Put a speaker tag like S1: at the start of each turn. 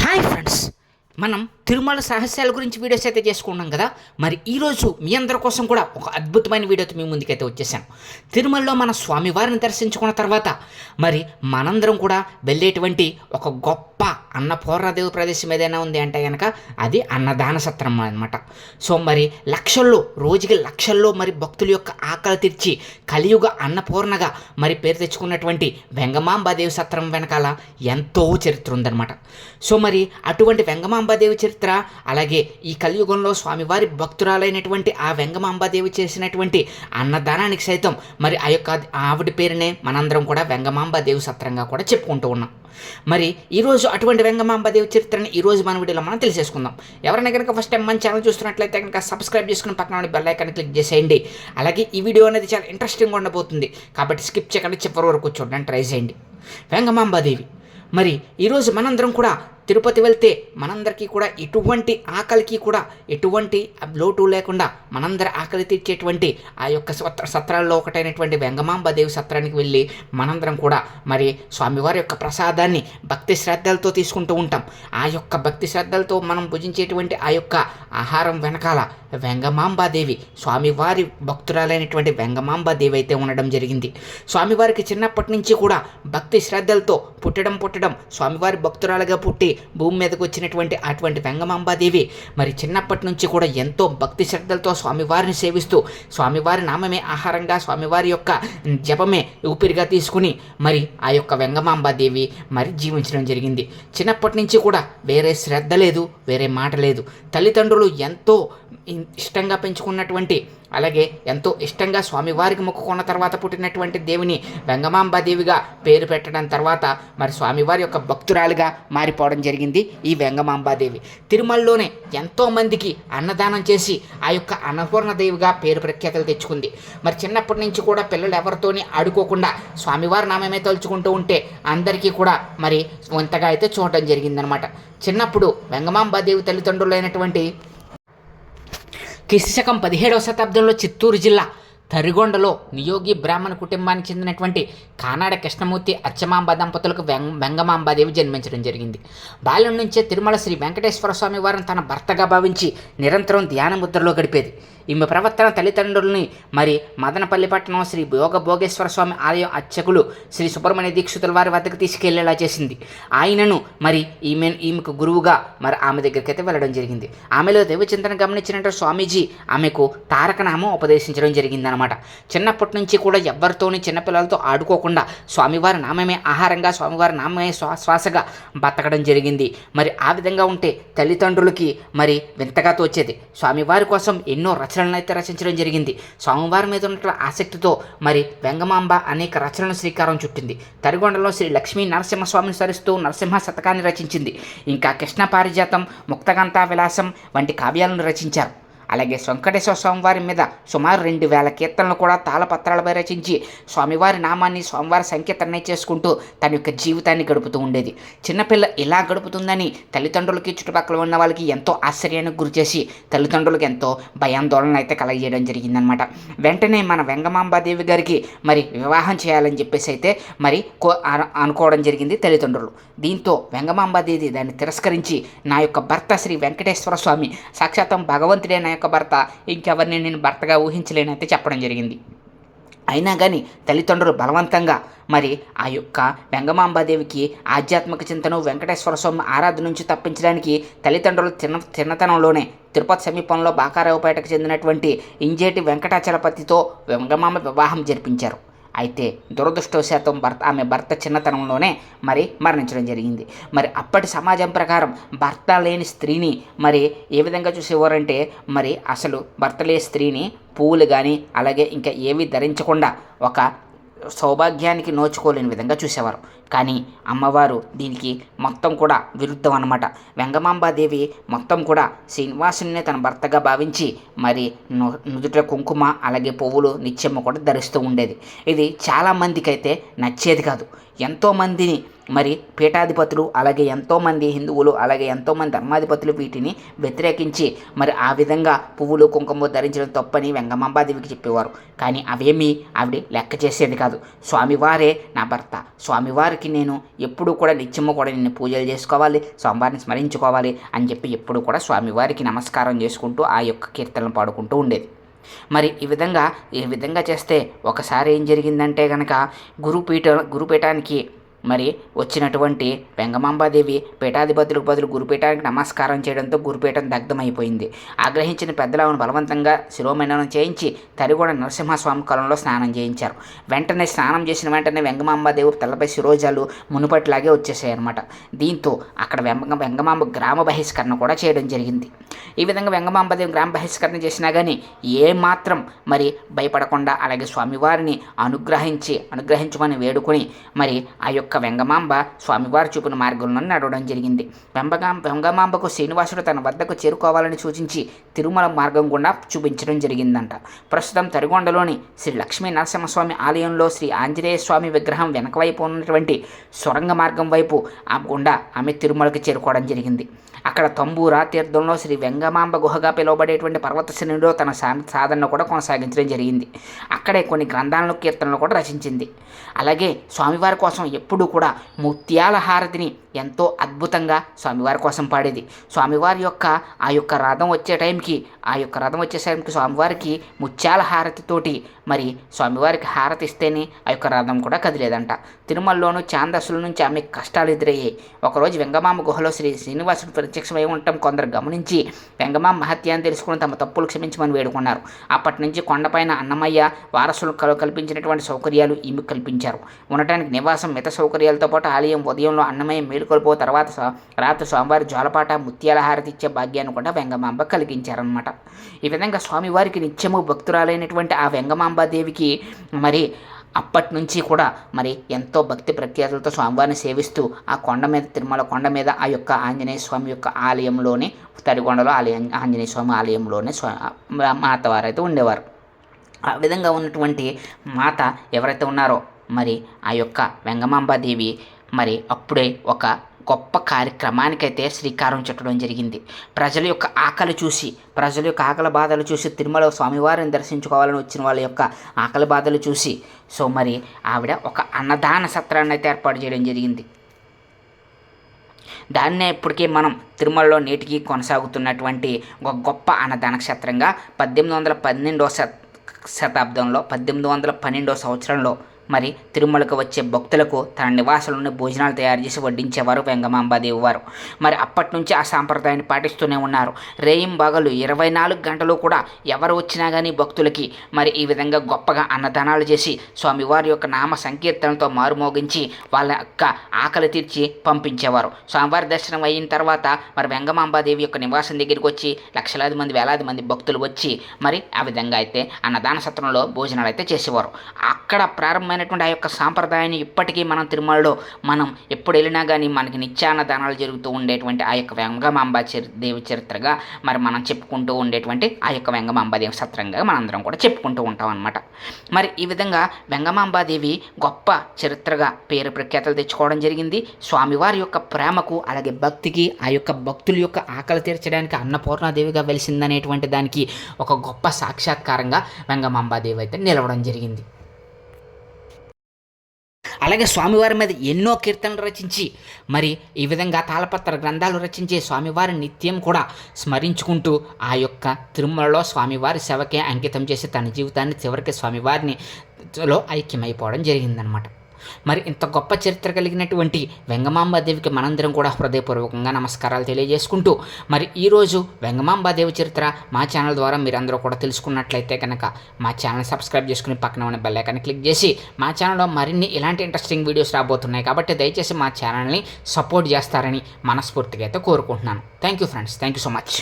S1: Hi friends, మనం తిరుమల రహస్యాల గురించి videos అయితే చేసుకున్నాం కదా. మరి ఈరోజు మీ అందరి కోసం కూడా ఒక అద్భుతమైన వీడియోతో మీ ముందుకైతే వచ్చేసాను. తిరుమలలో మన స్వామివారిని దర్శించుకున్న తర్వాత మరి మనందరం కూడా వెళ్ళేటువంటి ఒక గొప్ప అన్నపూర్ణదేవి ప్రదేశం ఏదైనా ఉంది అంటే కనుక అది అన్నదాన సత్రం అనమాట. సో మరి రోజుకి లక్షల్లో మరి భక్తుల యొక్క ఆకలి తీర్చి కలియుగ అన్నపూర్ణగా మరి పేరు తెచ్చుకున్నటువంటి వెంగమాంబాదేవి సత్రం వెనకాల ఎంతో చరిత్ర ఉందన్నమాట. సో మరి అటువంటి వెంగమాంబాదేవి చరిత్ర, అలాగే ఈ కలియుగంలో స్వామివారి భక్తురాలైనటువంటి ఆ వెంగమాంబాదేవి చేసినటువంటి అన్నదానానికి సైతం మరి ఆ యొక్క ఆవిడ పేరునే మనందరం కూడా వెంగమాంబాదేవి సత్రంగా కూడా చెప్పుకుంటూ ఉన్నాం. మరి ఈరోజు అటువంటి వెంగమాంబాదేవి చరిత్రని ఈరోజు మన వీడియోలో మనం తెలిసేసుకుందాం. ఎవరైనా కనుక ఫస్ట్ టైం మన ఛానల్ చూస్తున్నట్లయితే కనుక సబ్స్క్రైబ్ చేసుకుని పక్కన బెల్ ఐకాన్ క్లిక్ చేసేయండి. అలాగే ఈ వీడియో అనేది చాలా ఇంట్రెస్టింగ్గా ఉండబోతుంది కాబట్టి స్కిప్ చేయకుండా చివరి వరకు చూడడానికి ట్రై చేయండి. వెంగమాంబాదేవి మరి ఈరోజు మనందరం కూడా తిరుపతి వెళ్తే మనందరికీ కూడా ఎటువంటి ఆకలికి కూడా ఎటువంటి లోటు లేకుండా మనందరి ఆకలి తీర్చేటువంటి ఆ యొక్క సత్రాల్లో ఒకటైనటువంటి వెంగమాంబాదేవి సత్రానికి వెళ్ళి మనందరం కూడా మరి స్వామివారి యొక్క ప్రసాదాన్ని భక్తి శ్రద్ధలతో తీసుకుంటూ ఉంటాం. ఆ యొక్క భక్తి శ్రద్ధలతో మనం భుజించేటువంటి ఆ యొక్క ఆహారం వెనకాల వెంగమాంబాదేవి స్వామివారి భక్తురాలైనటువంటి వెంగమాంబాదేవి అయితే ఉండడం జరిగింది. స్వామివారికి చిన్నప్పటి నుంచి కూడా భక్తి శ్రద్ధలతో పుట్టడం స్వామివారి భక్తురాలుగా పుట్టి భూమి మీదకు వచ్చినటువంటి అటువంటి వెంగమాంబాదేవి మరి చిన్నప్పటి నుంచి కూడా ఎంతో భక్తి శ్రద్ధలతో స్వామివారిని సేవిస్తూ స్వామివారి నామమే ఆహారంగా స్వామివారి యొక్క జపమే ఊపిరిగా తీసుకుని మరి ఆ యొక్క వెంగమాంబాదేవి మరి జీవించడం జరిగింది. చిన్నప్పటి నుంచి కూడా వేరే శ్రద్ధ లేదు, వేరే మాట లేదు. తల్లిదండ్రులు ఎంతో ఇష్టంగా పెంచుకున్నటువంటి, అలాగే ఎంతో ఇష్టంగా స్వామివారికి మొక్కుకున్న తర్వాత పుట్టినటువంటి దేవిని వెంగమాంబాదేవిగా పేరు పెట్టడం తర్వాత మరి స్వామివారి యొక్క భక్తురాలుగా మారిపోవడం జరిగింది ఈ వెంగమాంబాదేవి. తిరుమలలోనే ఎంతోమందికి అన్నదానం చేసి ఆ యొక్క అన్నపూర్ణదేవిగా పేరు ప్రఖ్యాతలు తెచ్చుకుంది. మరి చిన్నప్పటి నుంచి కూడా పిల్లలు ఎవరితోని ఆడుకోకుండా స్వామివారి నామమే తలుచుకుంటూ ఉంటే అందరికీ కూడా మరి వంతగా అయితే చూడటం జరిగిందనమాట. చిన్నప్పుడు వెంగమాంబాదేవి తల్లిదండ్రులైనటువంటి క్రీస్తుశకం 17వ శతాబ్దంలో చిత్తూరు జిల్లా తరిగొండలో నియోగి బ్రాహ్మణ కుటుంబానికి చెందినటువంటి కానాడ కృష్ణమూర్తి అచ్చమాంబ దంపతులకు వెంగమాంబాదేవి జన్మించడం జరిగింది. బాల్యం నుంచే తిరుమల శ్రీ వెంకటేశ్వర స్వామి వారిని తన భర్తగా భావించి నిరంతరం ధ్యాన ముద్రలో గడిపేది. ఈమె ప్రవర్తన తల్లిదండ్రులని మరి మదనపల్లి పట్టణం శ్రీ భోగేశ్వర స్వామి ఆలయం అర్చకులు శ్రీ సుబ్రహ్మణ్య దీక్షితుల వారి వద్దకు తీసుకెళ్లేలా చేసింది. ఆయనను మరి ఈమెకు గురువుగా మరి ఆమె దగ్గరికి అయితే వెళ్ళడం జరిగింది. ఆమెలో దేవచింతన గమనించినట్టు స్వామీజీ ఆమెకు తారకనామం ఉపదేశించడం జరిగిందనమాట. చిన్నప్పటి నుంచి కూడా ఎవరితోని చిన్నపిల్లలతో ఆడుకోకుండా స్వామివారి నామమే ఆహారంగా స్వామివారి నామమే శ్వాసగా బతకడం జరిగింది. మరి ఆ విధంగా ఉంటే తల్లిదండ్రులకి మరి వింతగా తోచేది. స్వామివారి కోసం ఎన్నో రచనలను అయితే రచించడం జరిగింది. స్వామివారి మీద ఉన్న ఆసక్తితో మరి వెంగమాంబ అనేక రచనలను శ్రీకారం చుట్టింది. తరిగొండలో శ్రీ లక్ష్మీ నరసింహస్వామిని సరిస్తూ నరసింహ శతకాన్ని రచించింది. ఇంకా కృష్ణ పారిజాతం, ముక్తగంతా విలాసం వంటి కావ్యాలను రచించారు. అలాగే వెంకటేశ్వర స్వామివారి మీద సుమారు 2000 కీర్తనలు కూడా తాళపత్రాలపై రచించి స్వామివారి నామాన్ని స్వామివారి సంకీర్తన చేసుకుంటూ తన యొక్క జీవితాన్ని గడుపుతూ ఉండేది. చిన్నపిల్ల ఇలా గడుపుతుందని తల్లిదండ్రులకి చుట్టుపక్కల ఉన్న వాళ్ళకి ఎంతో ఆశ్చర్యానికి గురిచేసి తల్లిదండ్రులకు ఎంతో భయాందోళన అయితే కలగజేయడం జరిగిందనమాట. వెంటనే మన వెంగమాంబాదేవి గారికి మరి వివాహం చేయాలని చెప్పేసి అయితే మరి అనుకోవడం జరిగింది తల్లిదండ్రులు. దీంతో వెంగమాంబాదేవి దాన్ని తిరస్కరించి నా యొక్క భర్త శ్రీ వెంకటేశ్వర స్వామి సాక్షాత్తం భగవంతుడే నా యొక్క భర్త, ఇంకెవరిని నేను భర్తగా ఊహించలేనైతే చెప్పడం జరిగింది. అయినా కానీ తల్లిదండ్రులు బలవంతంగా మరి ఆ యొక్క వెంగమాంబాదేవికి ఆధ్యాత్మిక చింతను వెంకటేశ్వర స్వామి ఆరాధన నుంచి తప్పించడానికి తల్లిదండ్రులు చిన్నతనంలోనే తిరుపతి సమీపంలో బాకారావుపేటకు చెందినటువంటి ఇంజేటి వెంకటాచలపతితో వెంగమాంబ వివాహం జరిపించారు. అయితే దురదృష్టవశాతం ఆమె భర్త చిన్నతనంలోనే మరి మరణించడం జరిగింది. మరి అప్పటి సమాజం ప్రకారం భర్త లేని స్త్రీని మరి ఏ విధంగా చూసేవారంటే మరి అసలు భర్త లేని స్త్రీని పువ్వులు కానీ అలాగే ఇంకా ఏవి ధరించకుండా ఒక సౌభాగ్యానికి నోచుకోలేని విధంగా చూసేవారు. కానీ అమ్మవారు దీనికి మొత్తం కూడా విరుద్ధం అన్నమాట. వెంగమాంబాదేవి మొత్తం కూడా శ్రీనివాసుని తన భర్తగా భావించి మరి నుదుట కుంకుమ అలాగే పువ్వులు నిత్యము కూడా ధరిస్తూ ఉండేది. ఇది చాలామందికి అయితే నచ్చేది కాదు. ఎంతోమందిని మరి పీఠాధిపతులు అలాగే ఎంతోమంది హిందువులు అలాగే ఎంతోమంది ధర్మాధిపతులు వీటిని వ్యతిరేకించి మరి ఆ విధంగా పువ్వులు కుంకుమ ధరించడం తప్పని వెంగమాంబాదేవికి చెప్పేవారు. కానీ అవేమీ ఆవిడ లెక్క చేసేది కాదు. స్వామివారే నా భర్త, స్వామివారికి నేను ఎప్పుడూ కూడా నిత్యము కూడా నేను పూజలు చేసుకోవాలి, స్వామివారిని స్మరించుకోవాలి అని చెప్పి ఎప్పుడు కూడా స్వామివారికి నమస్కారం చేసుకుంటూ ఆ యొక్క కీర్తనలు పాడుకుంటూ ఉండేది. మరి ఈ విధంగా చేస్తే ఒకసారి ఏం జరిగిందంటే కనుక గురుపీఠానికి మరి వచ్చినటువంటి వెంగమాంబాదేవి పీఠాధిపతులకు బదులు గురుపీఠానికి నమస్కారం చేయడంతో గురుపీఠం దగ్ధమైపోయింది. ఆగ్రహించిన పెద్దలను బలవంతంగా శిరోమణనం చేయించి తరిగొండ నరసింహస్వామి కొలంలో స్నానం చేయించారు. వెంటనే స్నానం చేసిన వెంటనే వెంగమాంబాదేవి తలపై శిరోజాలు మునుపటిలాగే వచ్చేసాయి అన్నమాట. దీంతో అక్కడ వెంగమాంబ గ్రామ బహిష్కరణ కూడా చేయడం జరిగింది. ఈ విధంగా వెంగమాంబాదేవి గ్రామ బహిష్కరణ చేసినా కానీ ఏమాత్రం మరి భయపడకుండా అలాగే స్వామివారిని అనుగ్రహించమని వేడుకొని మరి ఆ యొక్క వెంగమాంబ స్వామివారు చూపిన మార్గంలో నడవడం జరిగింది. వెంగమాంబకు శ్రీనివాసుడు తన వద్దకు చేరుకోవాలని సూచించి తిరుమల మార్గం గుండా చూపించడం జరిగిందంట. ప్రస్తుతం తరిగొండలోని శ్రీ లక్ష్మీ నరసింహస్వామి ఆలయంలో శ్రీ ఆంజనేయ స్వామి విగ్రహం వెనక వైపు ఉన్నటువంటి సొరంగ మార్గం వైపు ఆ గుండా ఆమె తిరుమలకి చేరుకోవడం జరిగింది. అక్కడ తంబూరా తీర్థంలో శ్రీ వెంగమాంబ గుహగా పిలువబడేటువంటి పర్వత శ్రేణిలో తన సాధనను కూడా కొనసాగించడం జరిగింది. అక్కడే కొన్ని గ్రంథాలను కీర్తనలు కూడా రచించింది. అలాగే స్వామివారి కోసం ఎప్పుడూ కూడా ముత్యాల హారతిని ఎంతో అద్భుతంగా స్వామివారి కోసం పాడేది. స్వామివారి యొక్క ఆ యొక్క రథం వచ్చేసరికి స్వామివారికి ముత్యాల హారతితోటి మరి స్వామివారికి హారతి ఇస్తేనే ఆ యొక్క రథం కూడా కదిలేదంట. తిరుమలలోనూ ఛాందస్సుల నుంచి ఆమె కష్టాలు ఎదురయ్యాయి. ఒకరోజు వెంగమాంబ గుహలో శ్రీనివాసుడు ప్రత్యక్షమై ఉండటం కొందరు గమనించి వెంగమాంబ మహత్యాన్ని తెలుసుకుని తమ తప్పులు క్షమించమని వేడుకున్నారు. అప్పటి నుంచి కొండపైన అన్నమయ్య వారసులు కల్పించినటువంటి సౌకర్యాలు ఈమె కల్పించారు. ఉండటానికి నివాసం మిత సౌకర్యాలతో పాటు ఆలయం ఉదయంలో అన్నమయ్య మేలుకొల్పో తర్వాత రాత్రి స్వామివారి జ్వాలపాట ముత్యాల హారతి ఇచ్చే భాగ్యాన్ని కూడా వెంగమాంబ కలిగించారనమాట. ఈ విధంగా స్వామివారికి నిత్యము భక్తురాలైనటువంటి ఆ వెంగమాంబాదేవికి మరి అప్పటి నుంచి కూడా మరి ఎంతో భక్తి ప్రఖ్యాతులతో స్వామివారిని సేవిస్తూ ఆ కొండ మీద తిరుమల కొండ మీద ఆ యొక్క ఆంజనేయ స్వామి యొక్క ఆలయంలోనే తరిగొండలో ఆంజనేయ స్వామి ఆలయంలోనే మాతవారైతే ఉండేవారు. ఆ విధంగా ఉన్నటువంటి మాత ఎవరైతే ఉన్నారో మరి ఆ యొక్క వెంగమాంబాదేవి మరి అప్పుడే ఒక గొప్ప కార్యక్రమానికైతే శ్రీకారం చుట్టడం జరిగింది. ప్రజల యొక్క ఆకలి బాధలు చూసి తిరుమల స్వామివారిని దర్శించుకోవాలని వచ్చిన వాళ్ళ యొక్క ఆకలి బాధలు చూసి మరి ఆవిడ ఒక అన్నదాన సత్రాన్ని అయితే ఏర్పాటు చేయడం జరిగింది. దాన్నే ఇప్పటికీ మనం తిరుమలలో నేటికి కొనసాగుతున్నటువంటి ఒక గొప్ప అన్నదాన క్షేత్రంగా 1812 సంవత్సరంలో మరి తిరుమలకు వచ్చే భక్తులకు తన నివాసంలోనే భోజనాలు తయారు చేసి వడ్డించేవారు వెంగమాంబాదేవి వారు. మరి అప్పటి నుంచి ఆ సాంప్రదాయాన్ని పాటిస్తూనే ఉన్నారు. రేయింబగలు 24 గంటలు కూడా ఎవరు వచ్చినా కానీ భక్తులకి మరి ఈ విధంగా గొప్పగా అన్నదానాలు చేసి స్వామివారి యొక్క నామ సంకీర్తనతో మారుమోగించి వాళ్ళ యొక్క ఆకలి తీర్చి పంపించేవారు. స్వామివారి దర్శనం అయిన తర్వాత మరి వెంగమాంబాదేవి యొక్క నివాసం దగ్గరికి వచ్చి లక్షలాది మంది వేలాది మంది భక్తులు వచ్చి మరి ఆ విధంగా అయితే అన్నదాన సత్రంలో భోజనాలు అయితే చేసేవారు. అక్కడ ప్రారంభమైన ఆ యొక్క సాంప్రదాయాన్ని ఇప్పటికీ మనం తిరుమలలో మనం ఎప్పుడు వెళ్ళినా కానీ మనకి నిత్యాన్నదానాలు జరుగుతూ ఉండేటువంటి ఆ యొక్క వెంగమాంబ దేవి చరిత్రగా మరి మనం చెప్పుకుంటూ ఉండేటువంటి ఆ యొక్క వెంగమాంబాదేవి సత్రంగా మనందరం కూడా చెప్పుకుంటూ ఉంటాం అన్నమాట. మరి ఈ విధంగా వెంగమాంబాదేవి గొప్ప చరిత్రగా పేరు ప్రఖ్యాతలు తెచ్చుకోవడం జరిగింది. స్వామివారి యొక్క ప్రేమకు అలాగే భక్తికి ఆ యొక్క భక్తుల యొక్క ఆకలి తీర్చడానికి అన్నపూర్ణాదేవిగా వెలిసిందనేటువంటి దానికి ఒక గొప్ప సాక్షాత్కారంగా వెంగమాంబాదేవి అయితే నిలవడం జరిగింది. అలాగే స్వామివారి మీద ఎన్నో కీర్తనలు రచించి మరి ఈ విధంగా తాళపత్ర గ్రంథాలు రచించి స్వామివారి నిత్యం కూడా స్మరించుకుంటూ ఆ యొక్క తిరుమలలో స్వామివారి సేవకే అంకితం చేసి తన జీవితాన్ని చివరికి స్వామివారినిలో ఐక్యమైపోవడం జరిగిందనమాట. మరి ఇంత గొప్ప చరిత్ర కలిగినటువంటి వెంగమాంబాదేవికి మనందరం కూడా హృదయపూర్వకంగా నమస్కారాలు తెలియజేసుకుంటూ మరి ఈరోజు వెంగమాంబాదేవి చరిత్ర మా ఛానల్ ద్వారా మీరందరూ కూడా తెలుసుకున్నట్లయితే కనుక మా ఛానల్ సబ్స్క్రైబ్ చేసుకుని పక్కన ఉన్న బెల్ ఐకాన్ క్లిక్ చేసి మా ఛానల్లో మరిన్ని ఇలాంటి ఇంట్రెస్టింగ్ వీడియోస్ రాబోతున్నాయి కాబట్టి దయచేసి మా ఛానల్ని సపోర్ట్ చేస్తారని మనస్ఫూర్తిగా అయితే కోరుకుంటున్నాను. Thank you friends, thank you so much.